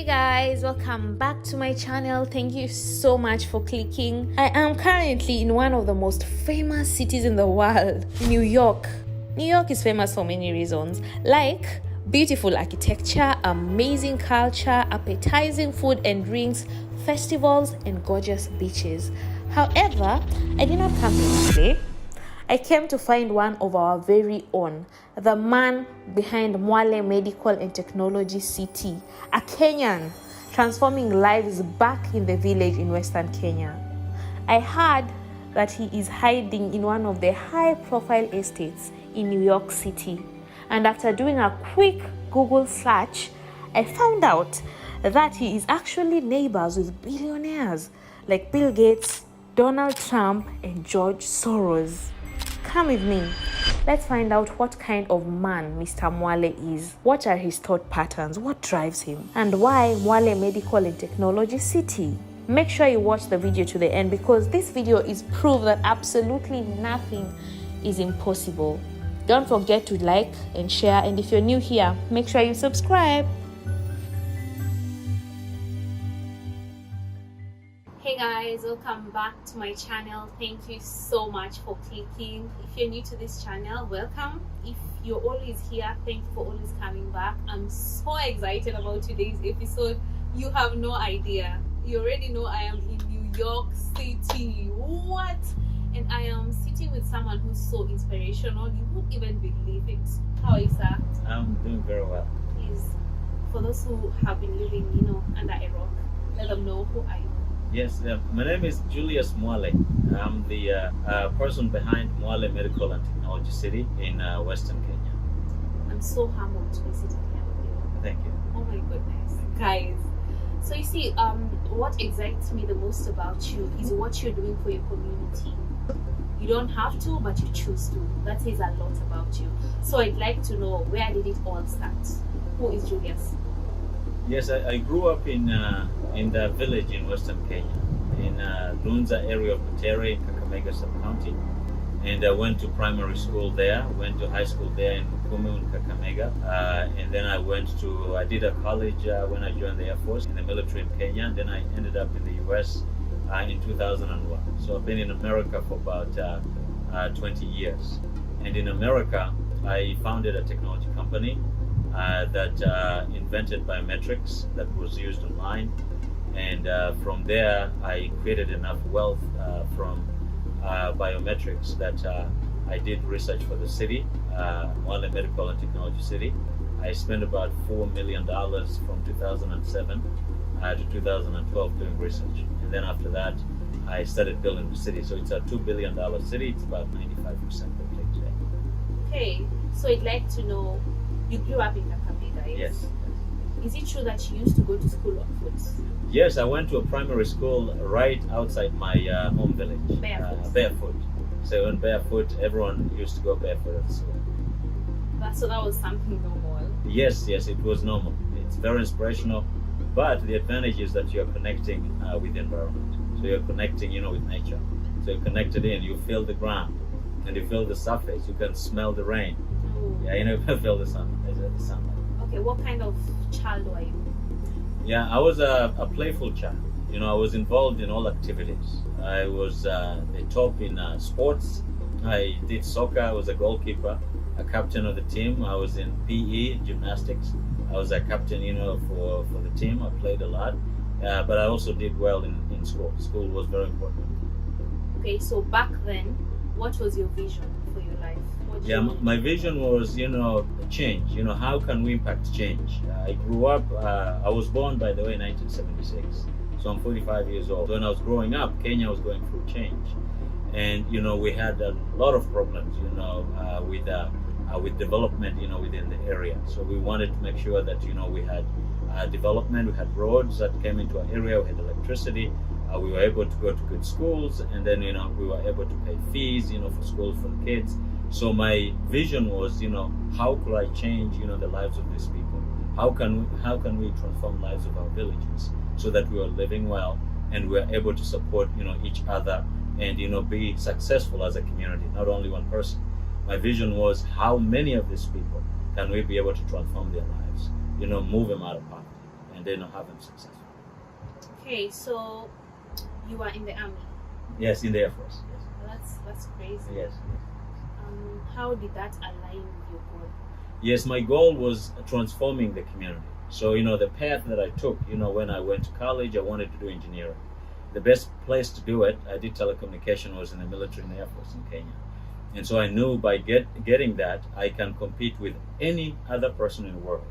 Hey guys, welcome back to my channel. Thank you so much for clicking. I am currently in one of the most famous cities in the world, New York. New York is famous for many reasons, like beautiful architecture, amazing culture, appetizing food and drinks, festivals, and gorgeous beaches. However, I did not come here today. I came to find one of our very own, the man behind Mwale Medical and Technology City, a Kenyan transforming lives back in the village in Western Kenya. I heard that he is hiding in one of the high-profile estates in New York City. And after doing a quick Google search, I found out that he is actually neighbors with billionaires like Bill Gates, Donald Trump, and George Soros. Come with me. Let's find out what kind of man Mr. Mwale is. What are his thought patterns? What drives him? And why Mwale Medical and Technology City? Make sure you watch the video to the end because this video is proof that absolutely nothing is impossible. Don't forget to like and share, and if you're new here, make sure you subscribe. Hey guys, welcome back to my channel. Thank you so much for clicking. If you're new to this channel, welcome. If you're always here, thank you for always coming back. I'm so excited about today's episode. You have no idea. You already know I am in New York City. What? And I am sitting with someone who's so inspirational. You won't even believe it. How are you, sir? I'm doing very well. Please, for those who have been living, under a rock, let them know who I am. Yes, my name is Julius Mwale. I'm the person behind Mwale Medical and Technology City in Western Kenya. I'm so humbled to be sitting here with you. Thank you. Oh my goodness. Guys, so you see, what excites me the most about you is what you're doing for your community. You don't have to, but you choose to. That says a lot about you. So I'd like to know, where did it all start? Who is Julius? Yes, I grew up in the village in Western Kenya, in Lunza area of Butere, in Kakamega sub-county. And I went to primary school there, went to high school there in Kumu in Kakamega. And then I did a college when I joined the Air Force in the military in Kenya. And then I ended up in the US in 2001. So I've been in America for about 20 years. And in America, I founded a technology company that invented biometrics that was used online, and from there I created enough wealth from biometrics that I did research for the city, Mwale Medical and Technology City. I spent about $4 million from 2007 to 2012 doing research, and then after that I started building the city. So it's a $2 billion city. It's about 95% complete today. Okay, so I'd like to know, you grew up in Kakamega, right? Yes. Is it true that you used to go to school on foot? Yes, I went to a primary school right outside my home village. Barefoot? Barefoot. So when barefoot, everyone used to go barefoot at school. So that was something normal? Yes, it was normal. It's very inspirational, but the advantage is that you're connecting with the environment. So you're connecting, with nature. So you're connected in, you feel the ground, and you feel the surface, you can smell the rain. Yeah, you feel the sunlight. Okay, what kind of child were you? Yeah, I was a playful child. I was involved in all activities. I was the top in sports. I did soccer. I was a goalkeeper, a captain of the team. I was in PE, gymnastics. I was a captain, for the team. I played a lot, but I also did well in school. School was very important. Okay, so back then, what was your vision for your life? My vision was, change. How can we impact change? I grew up, I was born, by the way, in 1976. So I'm 45 years old. When I was growing up, Kenya was going through change. And, we had a lot of problems, with development, within the area. So we wanted to make sure that, we had development, we had roads that came into our area, we had electricity. We were able to go to good schools, and then we were able to pay fees for schools for the kids. So my vision was how could I change the lives of these people? How can we transform lives of our villages so that we are living well and we are able to support each other and be successful as a community, not only one person. My vision was how many of these people can we be able to transform their lives, move them out of poverty. and then have them successful. Okay, so you were in the army. Yes, in the Air Force. Yes. Well, that's crazy. Yes. How did that align with your goal? Yes, my goal was transforming the community. So, the path that I took, when I went to college, I wanted to do engineering. The best place to do it, I did telecommunication, was in the military and Air Force in Kenya. And so I knew by getting that, I can compete with any other person in the world.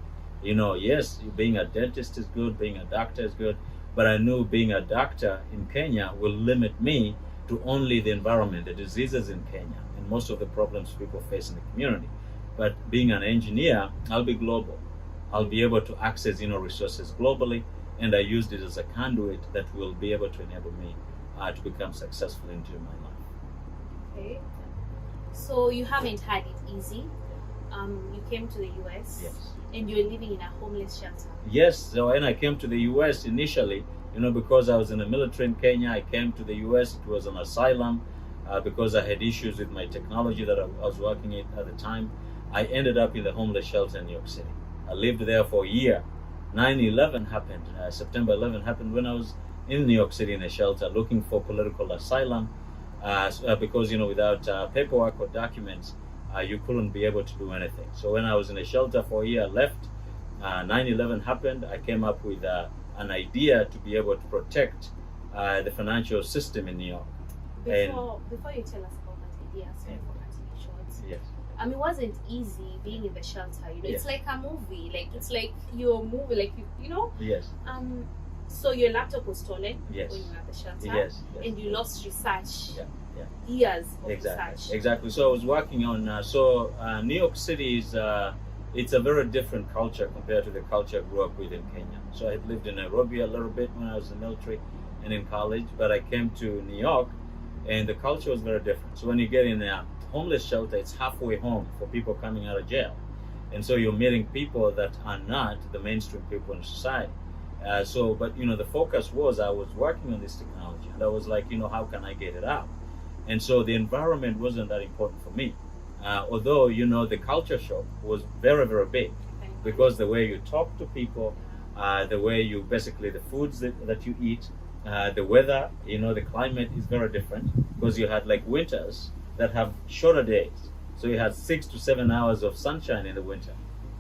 Yes, being a dentist is good, being a doctor is good, but I knew being a doctor in Kenya will limit me to only the environment, the diseases in Kenya, and most of the problems people face in the community. But being an engineer, I'll be global. I'll be able to access, resources globally, and I used it as a conduit that will be able to enable me to become successful into my life. Okay. So you haven't had it easy. You came to the US. Yes. And you're living in a homeless shelter. Yes. So when I came to the US initially, because I was in the military in Kenya, I came to the US. It was an asylum because I had issues with my technology that I was working at the time. I ended up in the homeless shelter in New York City. I lived there for a year. 9/11 happened. September 11 happened when I was in New York City in a shelter looking for political asylum because, without paperwork or documents, you couldn't be able to do anything. So when I was in a shelter for a year, I left. 9/11 happened. I came up with an idea to be able to protect the financial system in New York. Before you tell us about that idea, sorry for cutting you short. Yes. It wasn't easy being in the shelter. Yes. It's like a movie. It's like your movie. Yes. So your laptop was stolen Yes. when you were at the shelter. Yes. And you lost research. Yeah. Years of Exactly. research. Exactly. So I was working on. New York City is. It's a very different culture compared to the culture I grew up with in Kenya. So I had lived in Nairobi a little bit when I was in the military and in college, but I came to New York, and the culture was very different. So when you get in a homeless shelter, it's halfway home for people coming out of jail, and so you're meeting people that are not the mainstream people in society. But the focus was I was working on this technology, and I was like, how can I get it out? And so the environment wasn't that important for me, although the culture shock was very, very big, because the way you talk to people, the way you basically the foods that you eat, the weather, the climate is very different, because you had like winters that have shorter days. So you had 6 to 7 hours of sunshine in the winter.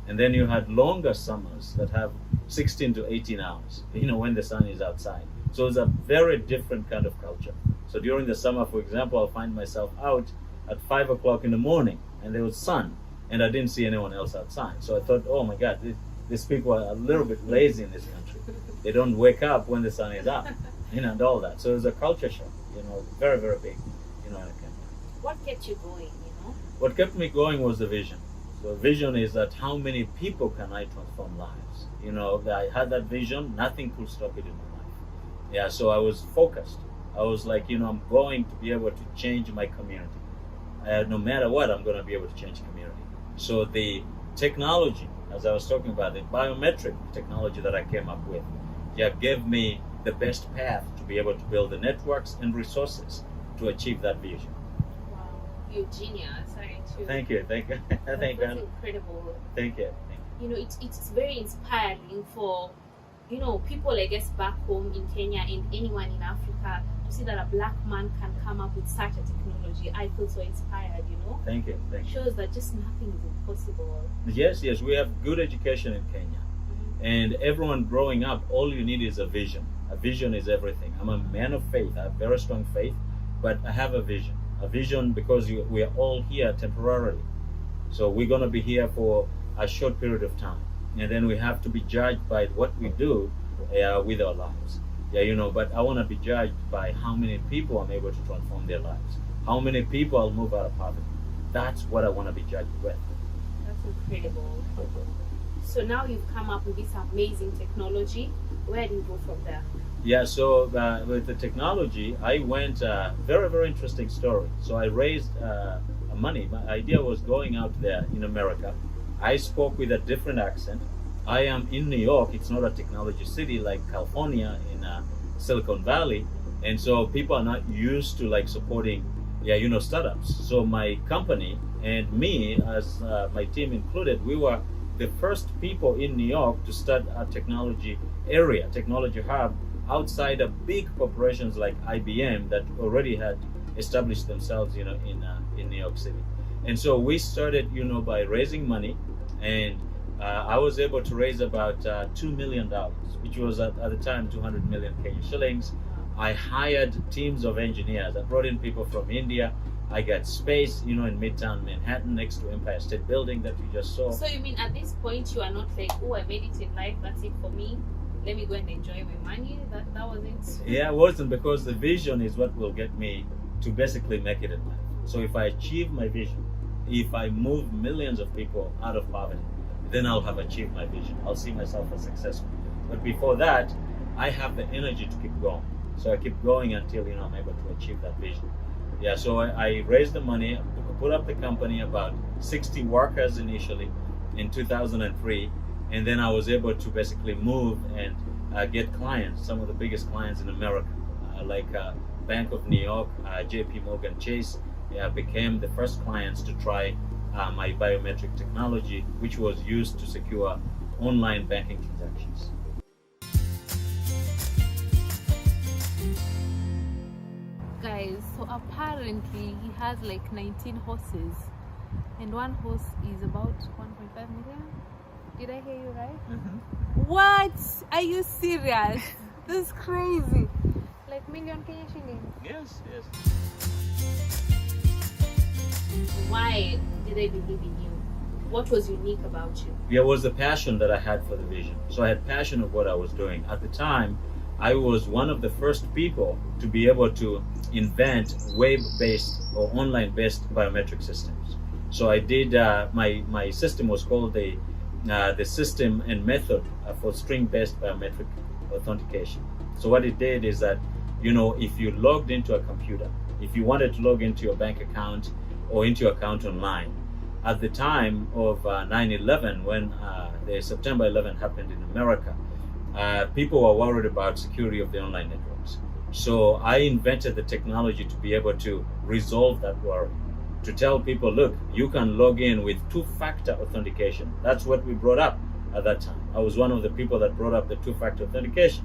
And then you had longer summers that have 16 to 18 hours, when the sun is outside. So it's a very different kind of culture. So during the summer, for example, I'll find myself out at 5 o'clock in the morning, and there was sun, and I didn't see anyone else outside. So I thought, oh my God, these people are a little bit lazy in this country. They don't wake up when the sun is up, and all that. So it's a culture shock, very, very big, in Kenya. What kept you going, What kept me going was the vision. So vision is that how many people can I transform lives? I had that vision, nothing could stop it in my life. Yeah, so I was focused. I was like, I'm going to be able to change my community. No matter what, I'm going to be able to change community. So the technology, as I was talking about, the biometric technology that I came up with, gave me the best path to be able to build the networks and resources to achieve that vision. You're genius, aren't you? Thank you. That's incredible. Thank you. It's very inspiring for, people, I guess, back home in Kenya and anyone in Africa to see that a black man can come up with such a technology. I feel so inspired, Thank you. It shows that just nothing is impossible. Yes, we have good education in Kenya. Mm-hmm. And everyone growing up, all you need is a vision. A vision is everything. I'm a man of faith. I have very strong faith, but I have a vision. A vision because we are all here temporarily. So we're going to be here for a short period of time. And then we have to be judged by what we do with our lives. But I want to be judged by how many people I'm able to transform their lives. How many people I'll move out of poverty. That's what I want to be judged with. That's incredible. So now you've come up with this amazing technology. Where do you go from there? So with the technology, I went very, very interesting story. So I raised money. My idea was going out there in America. I spoke with a different accent. I am in New York. It's not a technology city like California in Silicon Valley. And so people are not used to supporting, startups. So my company and me, as my team included, we were the first people in New York to start a technology area, technology hub, outside of big corporations like IBM that already had established themselves, in New York City. And so we started, by raising money, and I was able to raise about $2 million, which was at the time 200 million Kenyan shillings. I hired teams of engineers. I brought in people from India. I got space, in Midtown Manhattan next to Empire State Building that you just saw. So you mean at this point you are not like, oh, I made it in life, that's it for me, let me go and enjoy my money? That was it? Yeah, it wasn't, because the vision is what will get me to basically make it in life. So if I achieve my vision, if I move millions of people out of poverty, then I'll have achieved my vision. I'll see myself as successful. But before that, I have the energy to keep going. So I keep going until I'm able to achieve that vision. Yeah, so I raised the money, put up the company, about 60 workers initially in 2003, and then I was able to basically move and get clients, some of the biggest clients in America, like Bank of New York, JP Morgan Chase, became the first clients to try my biometric technology, which was used to secure online banking transactions. Guys, so apparently he has like 19 horses, and one horse is about 1.5 million. Did I hear you right? Mm-hmm. What? Are you serious? This is crazy. Like million Kenyan shillings. Yes. Why did they believe in you? What was unique about you? Yeah, it was the passion that I had for the vision. So I had passion of what I was doing. At the time, I was one of the first people to be able to invent web-based or online-based biometric systems. So I did, my system was called the system and method for string-based biometric authentication. So what it did is that, if you logged into a computer, if you wanted to log into your bank account or into your account online, at the time of 9/11, when the September 11 happened in America, people were worried about security of the online networks. So I invented the technology to be able to resolve that worry, to tell people, look, you can log in with two-factor authentication. That's what we brought up at that time. I was one of the people that brought up the two-factor authentication.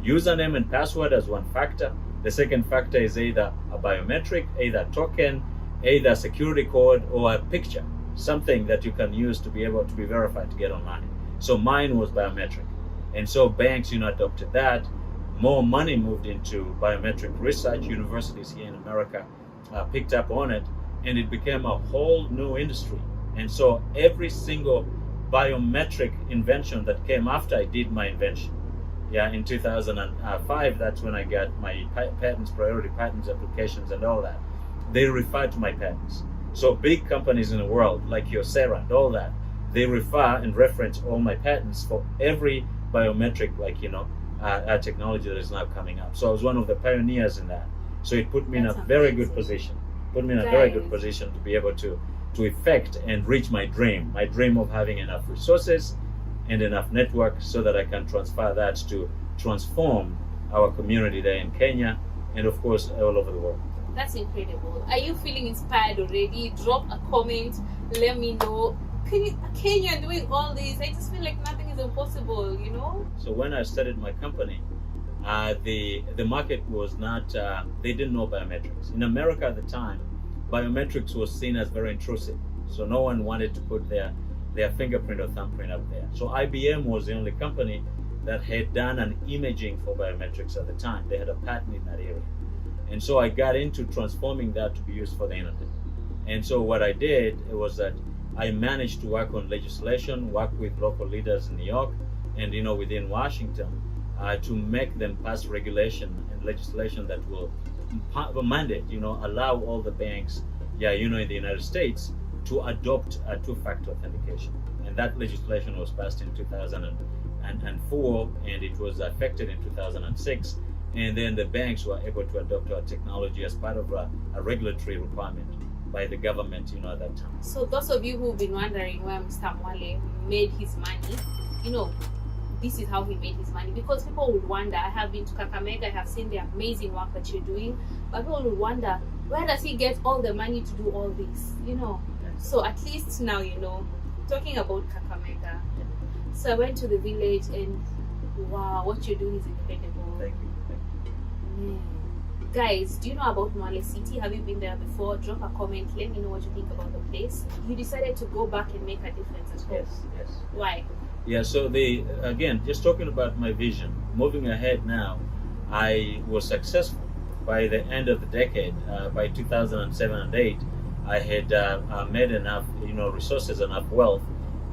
Username and password as one factor. The second factor is either a biometric, either a token, either a security code, or a picture, something that you can use to be able to be verified to get online. So mine was biometric. And so banks, adopted that. More money moved into biometric research. Universities here in America picked up on it, and it became a whole new industry. And so every single biometric invention that came after I did my invention, in 2005, that's when I got my patents, priority patents applications and all that. They refer to my patents. So big companies in the world, like Kyocera and all that, they refer and reference all my patents for every biometric, technology that is now coming up. So I was one of the pioneers in that. So it put me in a very good position. To be able to effect and reach my dream of having enough resources and enough network so that I can transfer that to transform our community there in Kenya and of course all over the world. That's incredible. Are you feeling inspired already? Drop a comment, let me know. Kenya doing all this, I just feel like nothing is impossible, So when I started my company, the market was not, they didn't know biometrics. In America at the time, biometrics was seen as very intrusive. So no one wanted to put their fingerprint or thumbprint up there. So IBM was the only company that had done an imaging for biometrics at the time. They had a patent in that area. And so I got into transforming that to be used for the internet. And so what I did was that I managed to work on legislation, work with local leaders in New York and within Washington to make them pass regulation and legislation that will mandate, allow all the banks, in the United States to adopt a two-factor authentication. And that legislation was passed in 2004 and it was effective in 2006. And then the banks were able to adopt our technology as part of a regulatory requirement by the government, at that time. So those of you who've been wondering where Mr. Mwale made his money, this is how he made his money. Because people would wonder, I have been to Kakamega, I have seen the amazing work that you're doing, but people would wonder, where does he get all the money to do all this, So at least now, talking about Kakamega. So I went to the village and Wow, what you're doing is incredible. Thank you. Guys, do you know about Mwale City? Have you been there before? Drop a comment. Let me know what you think about the place. You decided to go back and make a difference at home. Yes. Why? Yeah, so again, just talking about my vision, moving ahead now, I was successful. By the end of the decade, by 2007 and 8, I had made enough, resources, enough wealth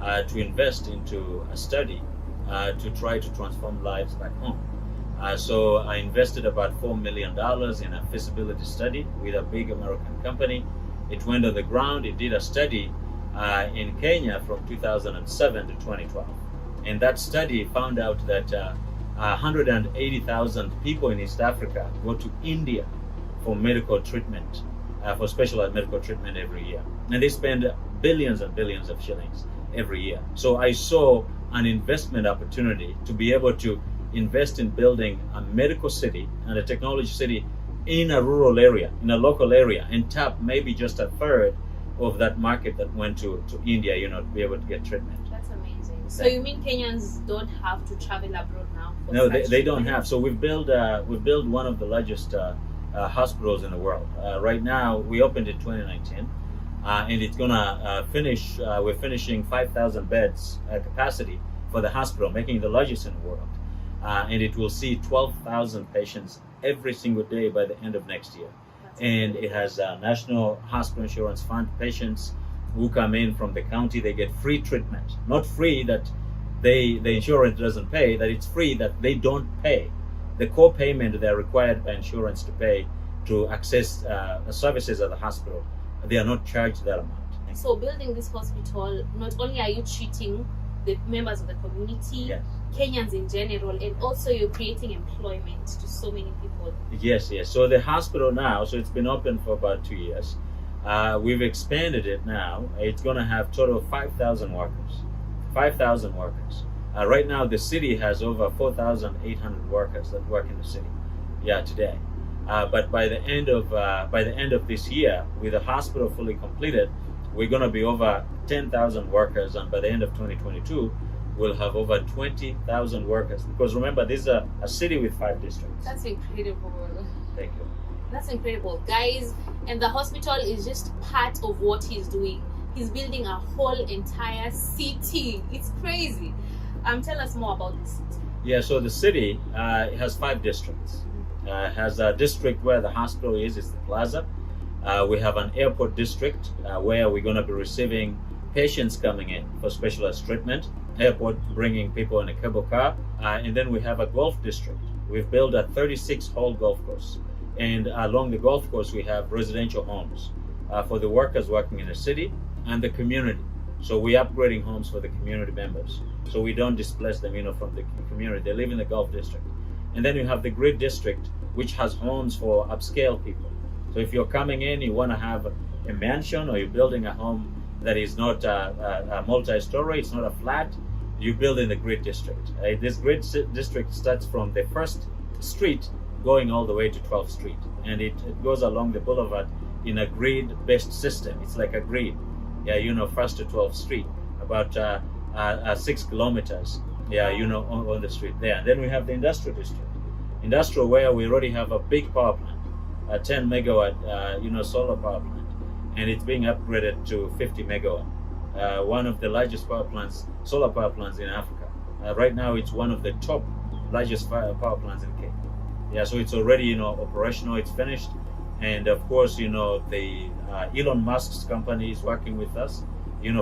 to invest into a study to try to transform lives back home. So I invested about $4 million in a feasibility study with a big American company. It went on the ground. It did a study in Kenya from 2007 to 2012. And that study found out that 180,000 people in East Africa go to India for medical treatment, for specialized medical treatment every year. And they spend billions and billions of shillings every year. So I saw an investment opportunity to be able to invest in building a medical city and a technology city in a rural area, in a local area, and tap maybe just a third of that market that went to India, to be able to get treatment. That's amazing. So you mean Kenyans don't have to travel abroad now? No, they don't have. So we've built one of the largest hospitals in the world. Right now, we opened in 2019, and it's gonna finish. We're finishing 5,000 beds capacity for the hospital, making it the largest in the world. And it will see 12,000 patients every single day by the end of next year. And it has National Hospital Insurance Fund. Patients who come in from the county, they get free treatment. Not free that the insurance doesn't pay, that it's free that they don't pay. The co-payment they're required by insurance to pay to access services at the hospital, they are not charged that amount. So building this hospital, not only are you treating the members of the community, Yes. Kenyans in general, and also you're creating employment to so many people. Yes. So the hospital now, so it's been open for about 2 years. We've expanded it now. It's going to have total of 5,000 workers. 5,000 workers. Right now, the city has over 4,800 workers that work in the city. Today. But by the end of this year, with the hospital fully completed, we're going to be over 10,000 workers, and by the end of 2022, we'll have over 20,000 workers. Because remember, this is a city with 5 districts. That's incredible. Thank you. That's incredible, guys. And the hospital is just part of what he's doing. He's building a whole entire city. It's crazy. Tell us more about this city. Yeah, so the city has 5 districts. Has a district where the hospital is the plaza. We have an airport district where we're going to be receiving patients coming in for specialized treatment. Airport bringing people in a cable car. And then we have a golf district. We've built a 36-hole golf course. And along the golf course, we have residential homes for the workers working in the city and the community. So we're upgrading homes for the community members. So we don't displace them, from the community. They live in the golf district. And then you have the grid district, which has homes for upscale people. So if you're coming in, you want to have a mansion, or you're building a home that is not a multi-story, it's not a flat, you build in the grid district. This grid district starts from the 1st street going all the way to 12th Street. And it goes along the boulevard in a grid-based system. It's like a grid. 1st to 12th Street, about 6 kilometers, on the street there. And then we have the industrial district. Industrial, where we already have a big power plant, a 10 megawatt, solar power plant. And it's being upgraded to 50 megawatt. One of the largest solar power plants in Africa. Right now, it's one of the top largest power plants in Kenya. So it's already, operational. It's finished. And of course, the Elon Musk's company is working with us,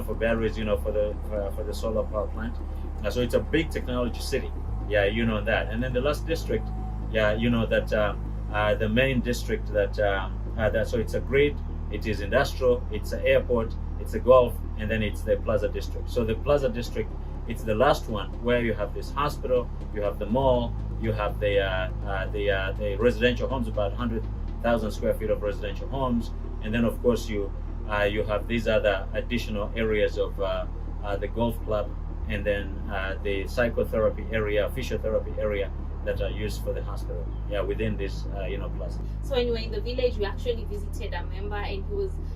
for batteries, for the solar power plant. So it's a big technology city. That. And then the last district, the main district so it's a grid, it is industrial, it's an airport, it's a golf, and then it's the Plaza district. So the Plaza district, it's the last one where you have this hospital, you have the mall, you have the residential homes, about 100,000 square feet of residential homes, and then of course you have these other additional areas of the golf club, and then the psychotherapy area, physiotherapy area that are used for the hospital. Within this plaza. So when we were in the village, we actually visited a member, and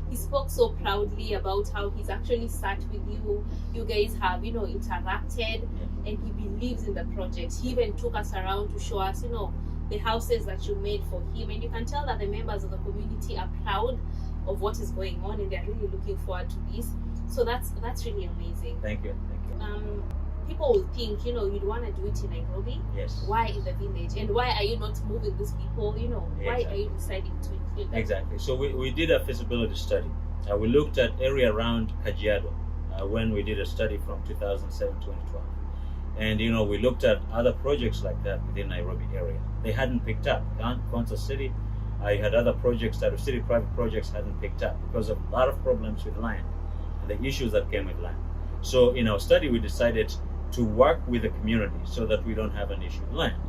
he spoke so proudly about how he's actually sat with you. You guys have interacted. and he believes in the project. He even took us around to show us, the houses that you made for him, and you can tell that the members of the community are proud of what is going on, and they're really looking forward to this. So that's really amazing. Thank you. People will think, you'd want to do it in Nairobi. Yes. Why in the village? And why are you not moving these people? Why are you deciding to include them? Exactly. So we did a feasibility study. We looked at area around Kajiado when we did a study from 2007 to 2012. And, we looked at other projects like that within Nairobi area. They hadn't picked up. Kansas City, I had other projects that city private projects hadn't picked up because of a lot of problems with land and the issues that came with land. So in our study, we decided to work with the community so that we don't have an issue with land.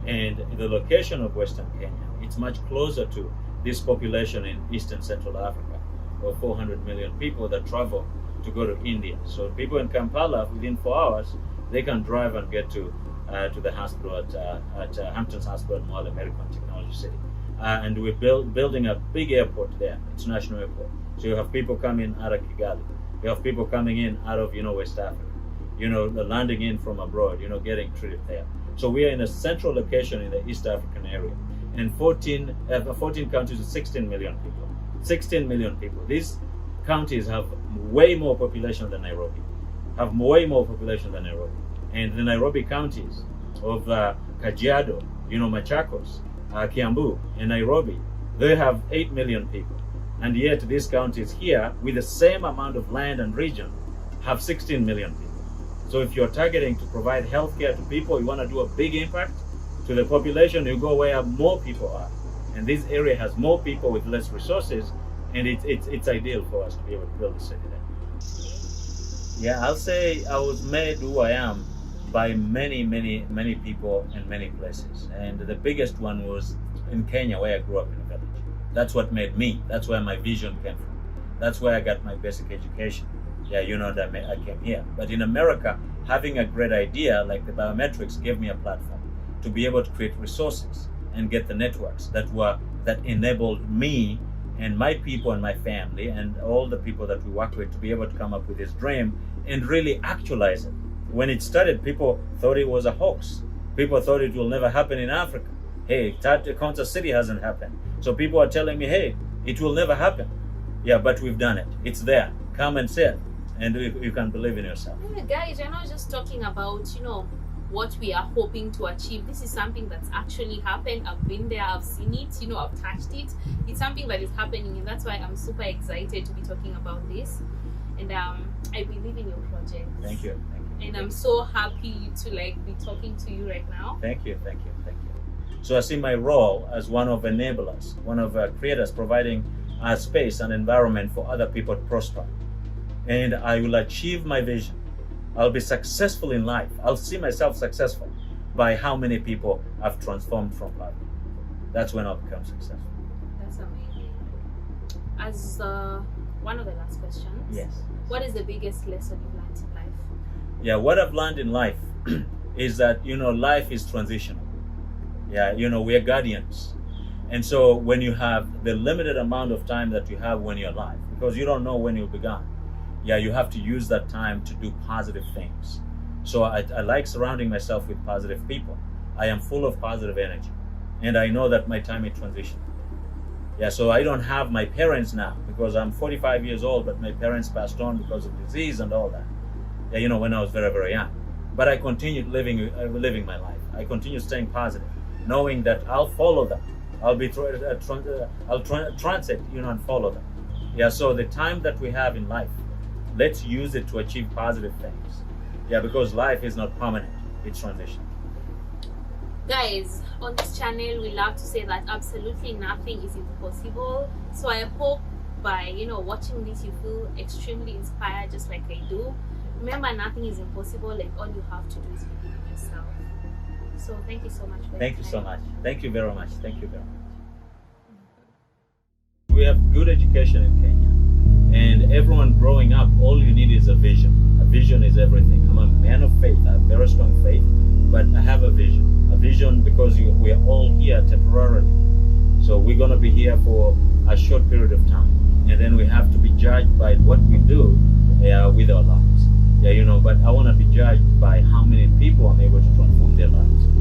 And the location of Western Kenya, it's much closer to this population in Eastern Central Africa, or 400 million people that travel to go to India. So people in Kampala, within 4 hours, they can drive and get to the hospital at Hampton's Hospital at Mwale Medical and Technology City. And we're building a big airport there, international airport. So you have people coming out of Kigali. You have people coming in out of, West Africa. The landing in from abroad, getting treated there. So we are in a central location in the East African area. And 14 counties with 16 million people. 16 million people. These counties have way more population than Nairobi. And the Nairobi counties of Kajiado, Machakos, Kiambu, and Nairobi, they have 8 million people. And yet these counties here, with the same amount of land and region, have 16 million people. So if you're targeting to provide healthcare to people, you want to do a big impact to the population, you go where more people are. And this area has more people with less resources, and it's ideal for us to be able to build a city there. Yeah, I'll say I was made who I am by many people in many places. And the biggest one was in Kenya, where I grew up in a village. That's what made me. That's where my vision came from. That's where I got my basic education. Yeah, that I came here. But in America, having a great idea like the biometrics gave me a platform to be able to create resources and get the networks that enabled me and my people and my family and all the people that we work with to be able to come up with this dream and really actualize it. When it started, people thought it was a hoax. People thought it will never happen in Africa. Hey, Kansas City hasn't happened. So people are telling me, hey, it will never happen. Yeah, but we've done it. It's there. Come and see it. And you can believe in yourself. Yeah, guys, you're not just talking about, what we are hoping to achieve. This is something that's actually happened. I've been there, I've seen it, I've touched it. It's something that is happening, and that's why I'm super excited to be talking about this. And I believe in your project. Thank you. And I'm so happy to be talking to you right now. Thank you. So I see my role as one of enablers, one of creators, providing a space and environment for other people to prosper. And I will achieve my vision. I'll be successful in life. I'll see myself successful by how many people I've transformed from life. That's when I'll become successful. That's amazing. As one of the last questions. Yes. What is the biggest lesson you've learned in life? Yeah, what I've learned in life is that, life is transitional. Yeah, we're guardians. And so when you have the limited amount of time that you have when you're alive, because you don't know when you'll be gone, yeah, you have to use that time to do positive things. So I like surrounding myself with positive people. I am full of positive energy. And I know that my time is transition. Yeah, so I don't have my parents now because I'm 45 years old, but my parents passed on because of disease and all that. Yeah, when I was very, very young. But I continued living my life. I continue staying positive, knowing that I'll follow them. I'll transit, and follow them. Yeah, so the time that we have in life, let's use it to achieve positive things. Yeah, because life is not permanent, it's transition. Guys, on this channel, we love to say that absolutely nothing is impossible. So I hope by, watching this, you feel extremely inspired, just like I do. Remember, nothing is impossible, and all you have to do is believe in yourself. So thank you so much for Thank you so much. Thank you very much. We have good education in Kenya. And everyone growing up, all you need is a vision. A vision is everything. I'm a man of faith. I have very strong faith, but I have a vision. A vision because we are all here temporarily. So we're going to be here for a short period of time. And then we have to be judged by what we do with our lives. Yeah, but I want to be judged by how many people I'm able to transform their lives.